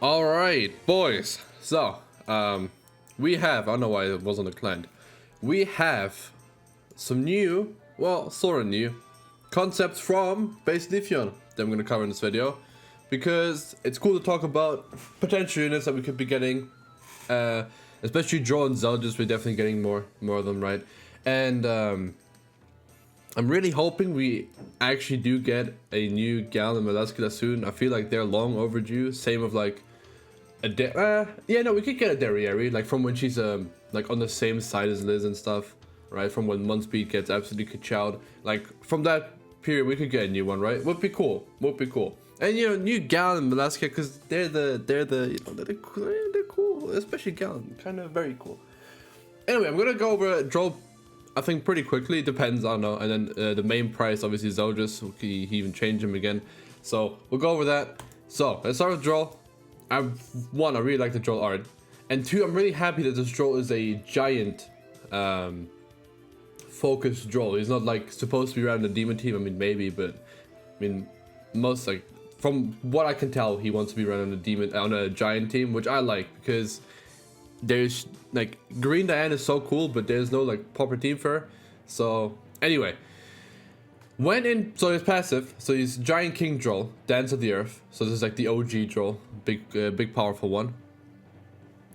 All right, boys. So, we have, I don't know why it wasn't declined. We have some new, well, sort of new concepts from base Lithium that I'm going to cover in this video because it's cool to talk about potential units that we could be getting, especially Droll and Zeldris. We're definitely getting more of them, right? And I'm really hoping we actually do get a new Gal and Velasquez soon. I feel like they're long overdue. Same of like yeah, no, we could get a Derriere, like from when she's like on the same side as Liz and stuff, right? From when Munspeed gets absolutely kachowed. Like from that period we could get a new one, right? Would be cool. And you know, new Gal and Velasquez, because they're cool, especially Gal, kind of very cool. Anyway, I'm gonna go over Droll, I think, pretty quickly. Depends, I don't know. And then the main price, obviously, Zeldris. He even changed him again. So we'll go over that. So let's start with Droll. I really like the Droll art. And two, I'm really happy that this Droll is a giant focused Droll. He's not like supposed to be around the demon team. I mean, maybe, but I mean, most, like, from what I can tell, he wants to be around on a giant team, which I like, because there's like Green Diane is so cool, but there's no like proper team for her. So anyway, so he's passive, so he's Giant King Droll, Dance of the Earth. So this is like the OG Droll, big powerful one.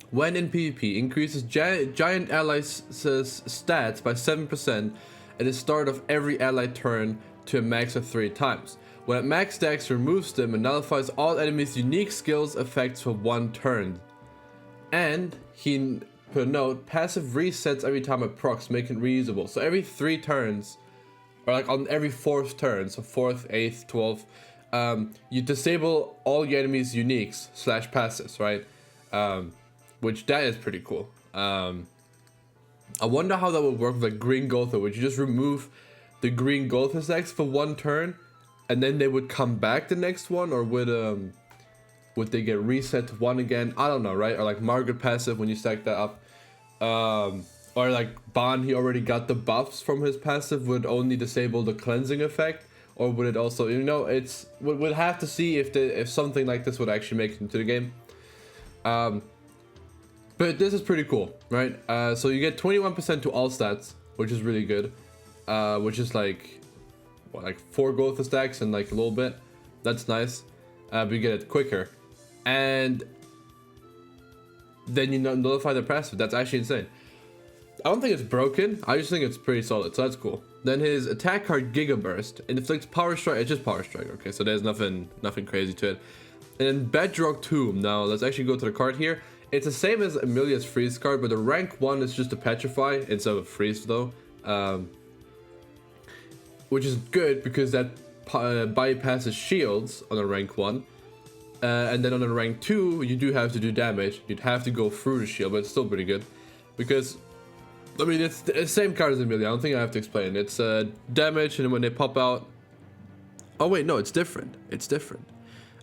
When in PvP, increases giant allies' stats by 7% at the start of every ally turn to a max of 3 times. When at max dex, removes them and nullifies all enemies' unique skills effects for 1 turn. And he, per note, passive resets every time it procs, making it reusable. So every 3 turns, or like on every 4th turn, so 4th, 8th, 12th, you disable all your enemies' uniques / passives, right? Which that is pretty cool. I wonder how that would work with like Green Gotha. Would you just remove the Green Gotha stacks for 1 turn, and then they would come back the next one, or would they get reset to 1 again? I don't know, right? Or like Margaret passive when you stack that up. Or like Ban, he already got the buffs from his passive, would only disable the cleansing effect, or would it also, you know, we'll have to see if something like this would actually make it into the game. But this is pretty cool, right? So you get 21% to all stats, which is really good. Which is like, what, like 4 Gotha stacks and like a little bit. That's nice. But you get it quicker. And then you nullify the passive. That's actually insane. I don't think it's broken. I just think it's pretty solid, so that's cool. Then his attack card, Giga Burst, inflicts power strike. It's just power strike, okay? So there's nothing crazy to it. And then Bedrock Tomb. Now let's actually go to the card here. It's the same as Amelia's freeze card, but the rank 1 is just a petrify instead of freeze though, which is good because that bypasses shields on a rank 1. And then on a rank 2, you do have to do damage. You'd have to go through the shield, but it's still pretty good. Because, I mean, it's the same card as Amelia. I don't think I have to explain. It's damage, and then when they pop out... Oh wait, no, it's different. It's different.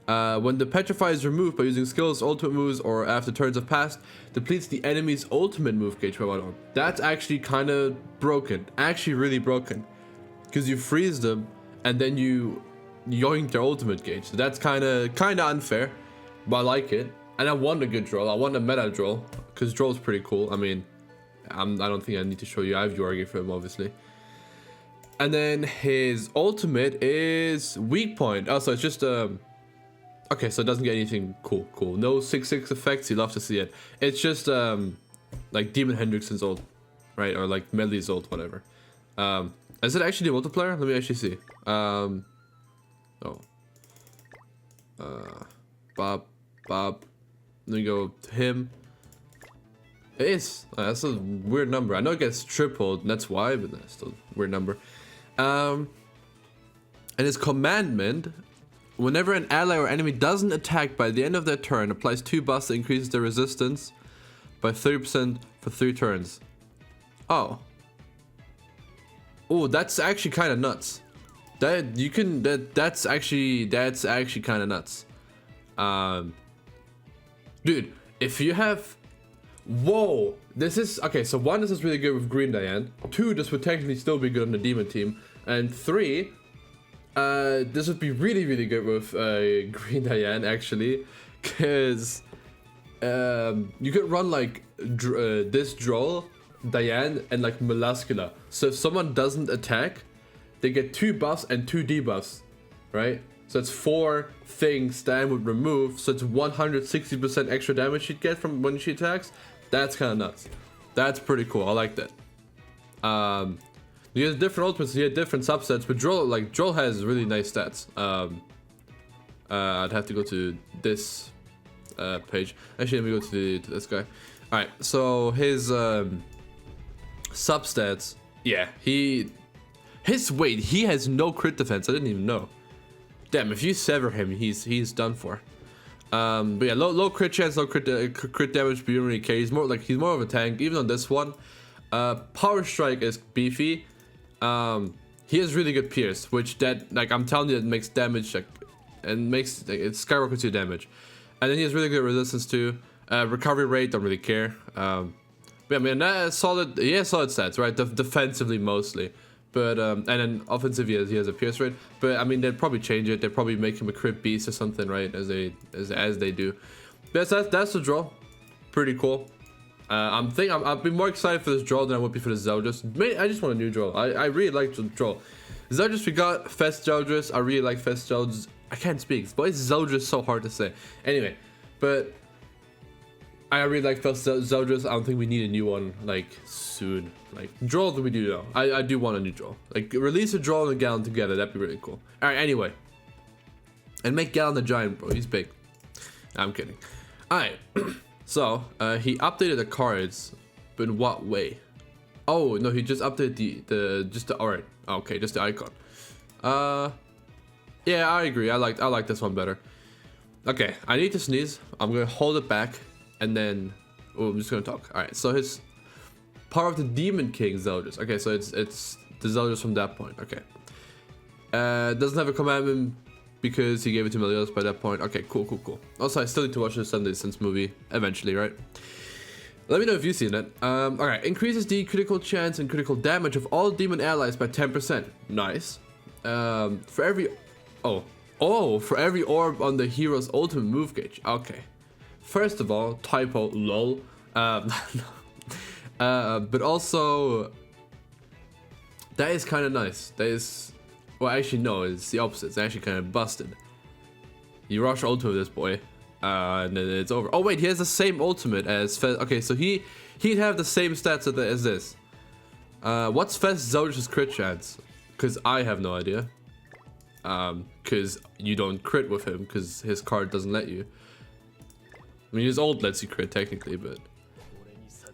When the Petrify is removed by using skills, ultimate moves, or after turns have passed, depletes the enemy's ultimate move gauge by 1. That's actually kind of broken. Actually really broken. Because you freeze them, and then you yoink their ultimate gauge. So that's kind of unfair, but I like it. And I want a good Droll. I want a meta Droll, because Droll's pretty cool. I mean, I don't think I need to show you. I have Yorgi for him, obviously. And then his ultimate is weak point. Oh, so it's just okay, so it doesn't get anything cool. No 6/6 effects. You love to see it. It's just like Demon Hendrickson's ult, right? Or like Medley's ult, whatever. Is it actually the multiplier? Let me actually see. Bob. Let me go to him. It is. That's a weird number. I know it gets tripled, and that's why, but that's still a weird number. And his commandment: whenever an ally or enemy doesn't attack by the end of their turn, applies 2 buffs that increases their resistance by 30% for 3 turns. Oh, that's actually kind of nuts. That's actually kind of nuts. Dude, if you have, whoa, this is okay. So 1, this is really good with Green Diane. 2, this would technically still be good on the demon team, and 3, this would be really good with Green Diane actually, Cause you could run like this Droll, Diane, and like Melascula. So if someone doesn't attack, they get 2 buffs and 2 debuffs, right? So it's 4 things Diane would remove. So it's 160% extra damage she'd get from when she attacks. That's kind of nuts. That's pretty cool. I like that. He has different ultimates. He had different subsets, but Droll has really nice stats. I'd have to go to this page. Actually, let me go to this guy. All right, so his substats. Yeah, his weight. He has no crit defense. I didn't even know. Damn, if you sever him, he's done for. But yeah, low crit chance, low crit damage, but you don't really care. He's more of a tank. Even on this one, power strike is beefy. He has really good pierce, which I'm telling you, it makes damage and makes it skyrockets your damage. And then he has really good resistance too. Recovery rate, don't really care. But I mean, solid. He has solid stats, right? Defensively mostly. But and then offensive, he has a pierce rate. But I mean, they'd probably change it. They'd probably make him a crit beast or something, right? As they do. That's the draw. Pretty cool. I've been more excited for this Droll than I would be for the Zeldris. I just want a new Droll. I really like the Droll. Zeldris, we got Fest Zeldris. I really like Fest Zeldris. I can't speak. Why is Zeldris so hard to say? Anyway, but I really like Fest Zeldris. I don't think we need a new one like soon. Like Droll, we do though. I do want a new Droll. Like release a Droll and a Gallon together. That'd be really cool. All right. Anyway, and make Gallon the giant, bro. He's big. I'm kidding. All right. So, he updated the cards, but in what way? Oh, no, he just updated alright, okay, just the icon. Yeah, I agree, I like this one better. Okay, I need to sneeze, I'm gonna hold it back, and then, I'm just gonna talk. Alright, so his Power of the Demon King Zeldris. Okay, so it's the Zeldris from that point, okay. Doesn't have a commandment, because he gave it to Melios by that point. Okay, cool. Also, I still need to watch the Sunday Sense movie eventually, right? Let me know if you've seen it. Alright, increases the critical chance and critical damage of all demon allies by 10%. Nice. For every orb on the hero's ultimate move gauge. Okay. First of all, typo, lol. But also, that is kind of nice. That is. Well, actually, no, it's the opposite. It's actually kind of busted. You rush ultimate with this boy, and then it's over. Oh, wait, he has the same ultimate as Fez. Okay, so he'd have the same stats as this. What's Fez Zeldris' crit chance? Because I have no idea. Because you don't crit with him, because his card doesn't let you. I mean, his ult lets you crit, technically, but...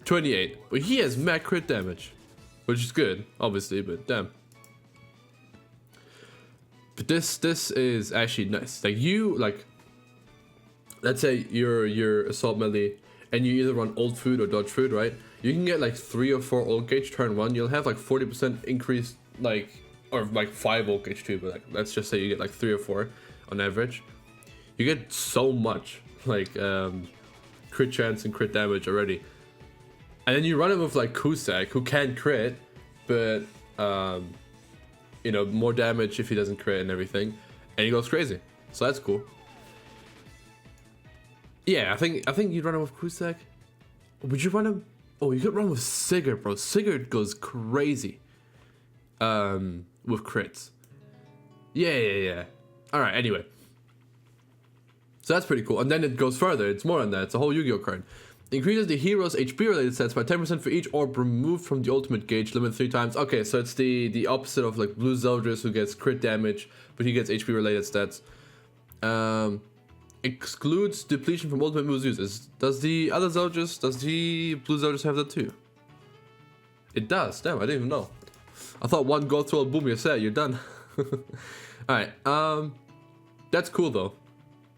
28. But he has mad crit damage. Which is good, obviously, but damn. But this is actually nice. Let's say you're assault melee and you either run ult food or dodge food, right? You can get like 3 or 4 ult gauge turn 1. You'll have like 40% increase, or 5 ult gauge too. But let's just say you get like 3 or 4 on average. You get so much crit chance and crit damage already. And then you run it with like Kusak, who can crit, but you know, more damage if he doesn't crit and everything, and he goes crazy. So that's cool. Yeah, I think you'd run him with Kusak. Would you run him? Oh, you could run with Sigurd, bro. Sigurd goes crazy. With crits. Yeah. All right. Anyway, so that's pretty cool. And then it goes further. It's more than that. It's a whole Yu-Gi-Oh card. Increases the hero's HP related stats by 10% for each orb removed from the ultimate gauge, limit 3 times. Okay, so it's the opposite of like Blue Zeldris, who gets crit damage, but he gets HP related stats. Excludes depletion from ultimate moves used. Does the Blue Zeldris have that too? It does. Damn, I didn't even know. I thought one go through a boom, you're set, you're done. Alright, that's cool though.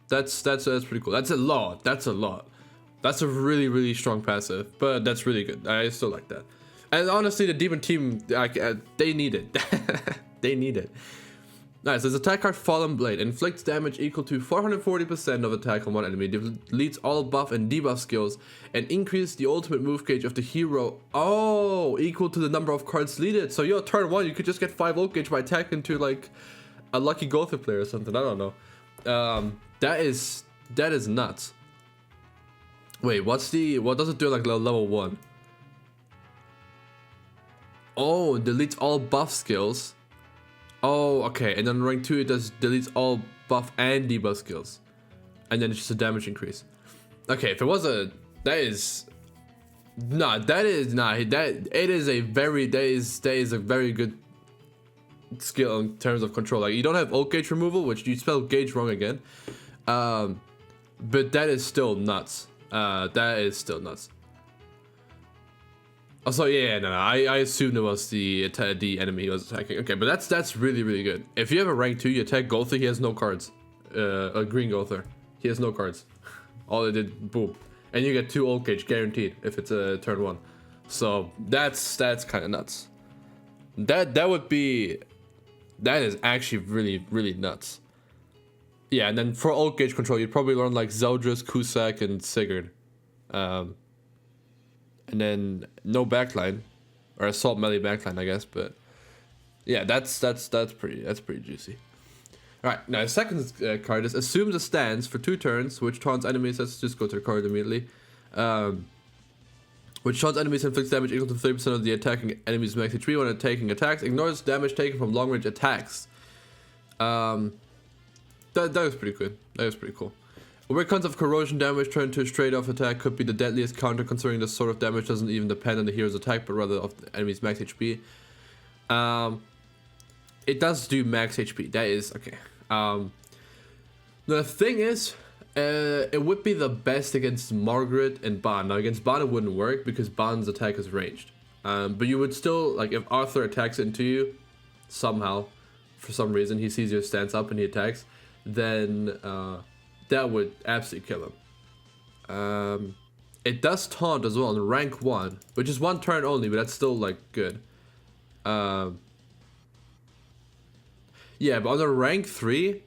That's pretty cool. That's a lot. That's a really, really strong passive, but that's really good. I still like that. And honestly, the demon team, they need it. They need it. Nice, there's attack card Fallen Blade. Inflicts damage equal to 440% of attack on one enemy. Deletes all buff and debuff skills. And increase the ultimate move gauge of the hero. Oh, equal to the number of cards deleted. So yo, turn 1, you could just get 5 ult gauge by attacking to like a lucky Gothic player or something. I don't know. That is That is nuts. Wait, what does it do like level 1? Oh, it deletes all buff skills. Oh, okay. And then rank 2 it deletes all buff and debuff skills. And then it's just a damage increase. Okay, if it was a that is a very good skill in terms of control. Like, you don't have ult gauge removal, which you spelled gauge wrong again. But that is still nuts. That is still nuts. Also, yeah, no, I assumed it was the enemy he was attacking. Okay, but that's really good. If you have a rank 2, you attack Gother, he has no cards. A green Gother, he has no cards. All it did, boom, and you get 2 ult gauge guaranteed if it's a turn 1. So that's kind of nuts. That is actually really nuts. Yeah, and then for ult gauge control, you'd probably learn like Zeldris, Cusack, and Sigurd. And then no backline, or assault melee backline, I guess. But yeah, that's pretty juicy. All right, now the second card is assumes a stance for 2 turns, which taunts enemies. Let's just go to the card immediately. Which taunts enemies, inflicts damage equal to 30% of the attacking enemy's max HP when taking attacks. Ignores damage taken from long range attacks. That was pretty good. That was pretty cool. A weak concept of corrosion damage turned to a straight off attack could be the deadliest counter, considering this sort of damage doesn't even depend on the hero's attack, but rather of the enemy's max HP. It does do max HP. That is okay. The thing is, it would be the best against Margaret and Ban. Now against Ban it wouldn't work because Ban's attack is ranged. But you would still, like, if Arthur attacks into you somehow, for some reason he sees your stance up and he attacks, then that would absolutely kill him. It does taunt as well in rank 1, which is 1 turn only, but that's still like good. Yeah, but on a rank 3,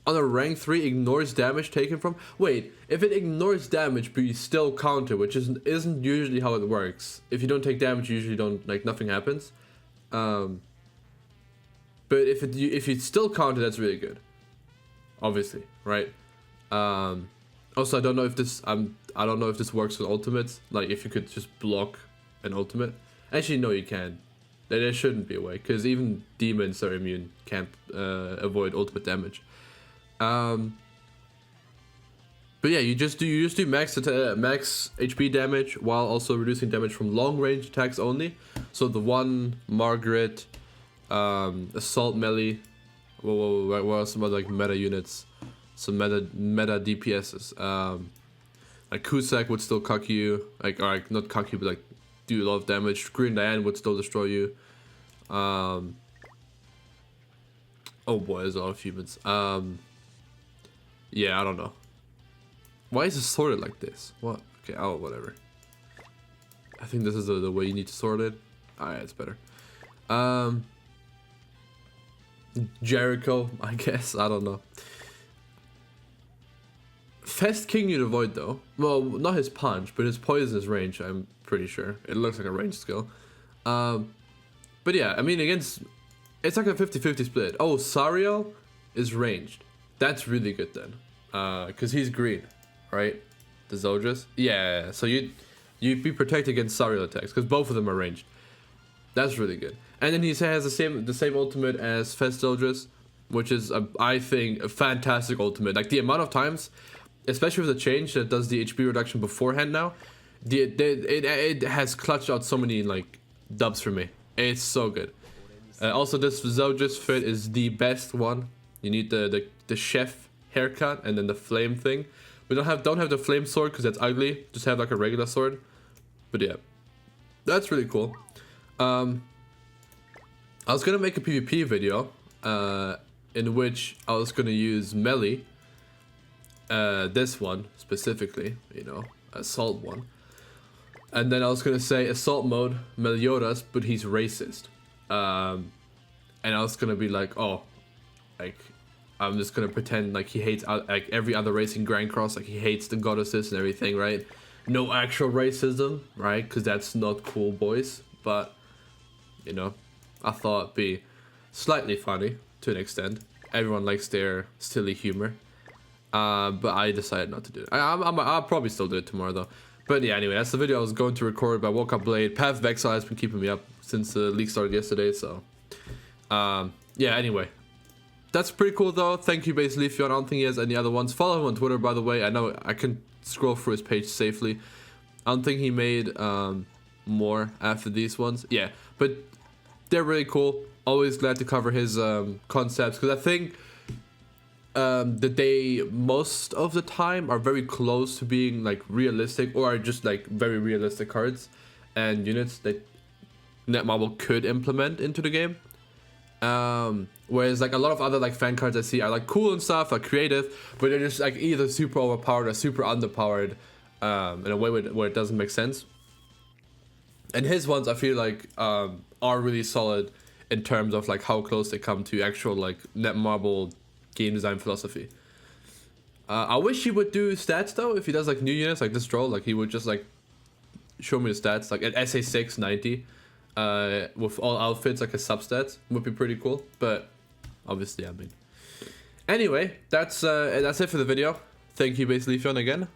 ignores damage taken from. Wait, if it ignores damage but you still counter, which isn't usually how it works. If you don't take damage, you usually don't, like, nothing happens. But if you still counter, that's really good. Obviously, right? Also, I don't know if this works with ultimates. Like, if you could just block an ultimate. Actually, no, you can. There shouldn't be a way, because even demons are immune, can't avoid ultimate damage. But yeah, you just do max HP damage while also reducing damage from long range attacks only. So the one Margaret, assault melee. What are some other, like, meta units? Some meta DPSs. Like Cusack would still cuck you, like, or like not cuck you, but like do a lot of damage. Green Diane would still destroy you. Oh boy, there's a lot of humans. Yeah, I don't know. Why is it sorted like this? What? Okay, oh, whatever. I think this is the way you need to sort it. Alright, it's better. Jericho, I guess. I don't know. Fest King you'd avoid though. Well, not his punch, but his poison is range, I'm pretty sure. It looks like a range skill. But yeah, I mean, it's like a 50-50 split. Oh, Sariel is ranged. That's really good then. Because he's green, right? The Zeldris. Yeah, so you'd be protected against Sariel attacks, because both of them are ranged. That's really good. And then he has the same ultimate as Fest Zeldris, which is, I think, a fantastic ultimate. Like, the amount of times, especially with the change that does the HP reduction beforehand now, it has clutched out so many, like, dubs for me. It's so good. Also, this Zeldris fit is the best one. You need the chef haircut and then the flame thing. We don't have the flame sword because that's ugly. Just have like a regular sword. But yeah, that's really cool. I was gonna make a PvP video in which I was gonna use melee. This one specifically, you know, assault one. And then I was gonna say assault mode Meliodas, but he's racist. And I was gonna be like, oh, like, I'm just gonna pretend like he hates like every other race in Grand Cross, like he hates the goddesses and everything, right? No actual racism, right? Because that's not cool, boys. But, you know, I thought it'd be slightly funny to an extent. Everyone likes their silly humor. But I decided not to do it. I'll probably still do it tomorrow though. But yeah, anyway, that's the video I was going to record, but I woke up late. Path of Exile has been keeping me up since the league started yesterday, so yeah, anyway. That's pretty cool though. Thank you, basically. If you don't think he has any other ones, follow him on Twitter, by the way. I know I can scroll through his page safely. I don't think he made more after these ones. Yeah, but they're really cool. Always glad to cover his concepts, because I think that they most of the time are very close to being like realistic, or are just like very realistic cards and units that Netmarble could implement into the game. Whereas like a lot of other like fan cards I see are like cool and stuff, like creative, but they're just like either super overpowered or super underpowered in a way where it doesn't make sense. And his ones I feel like are really solid in terms of like how close they come to actual like Netmarble game design philosophy. I wish he would do stats though. If he does like new units like this Droll, like he would just like show me the stats like at SA6 90 with all outfits, like his substats would be pretty cool. But obviously, I mean, anyway, that's it for the video. Thank you, basically, Leafeon, again.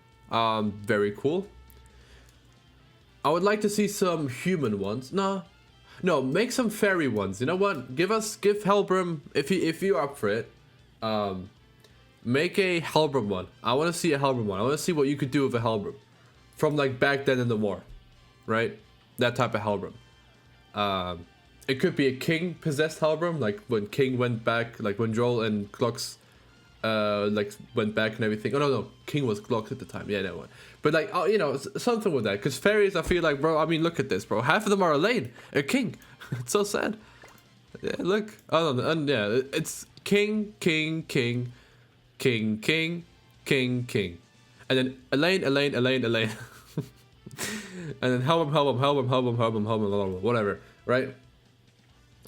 Very cool. I would like to see some human ones. No, make some fairy ones. You know what? Give Helbram, if you're up for it. Make a Helbram one. I want to see a Helbram one. I want to see what you could do with a Helbram from like back then in the war, right? That type of Helbram. It could be a king possessed Helbram, like when King went back, like when Droll and Glocks like went back and everything. Oh no, King was Glocks at the time. Yeah, that one. But like, oh, you know, something with that. Because fairies, I feel like, bro. I mean, look at this, bro. Half of them are Elaine, a king. It's so sad. Yeah, look. Oh no, and yeah, it's king, king, king, king, king, king, king, and then Elaine, Elaine, Elaine, Elaine, and then Helbram, whatever. Right?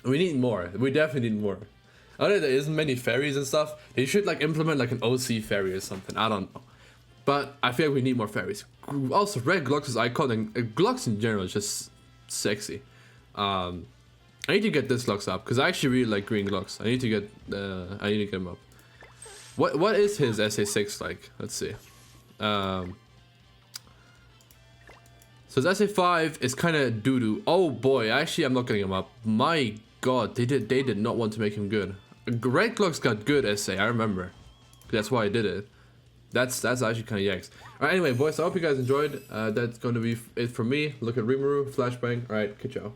We need more. We definitely need more. I know there isn't many fairies and stuff. They should like implement like an OC fairy or something. I don't know. But I feel like we need more fairies. Also, red Glocks is iconic. And Glocks in general is just sexy. I need to get this Glocks up because I actually really like green Glocks. I need to get him up. What is his SA6 like? Let's see. So his SA5 is kind of doo-doo. Oh boy, actually I'm not getting him up. My god, they did not want to make him good. Red Glocks got good SA, I remember. That's why I did it. That's actually kind of yikes. Alright, anyway boys, I hope you guys enjoyed. That's going to be it for me. Look at Rimuru, Flashbang. Alright, good job.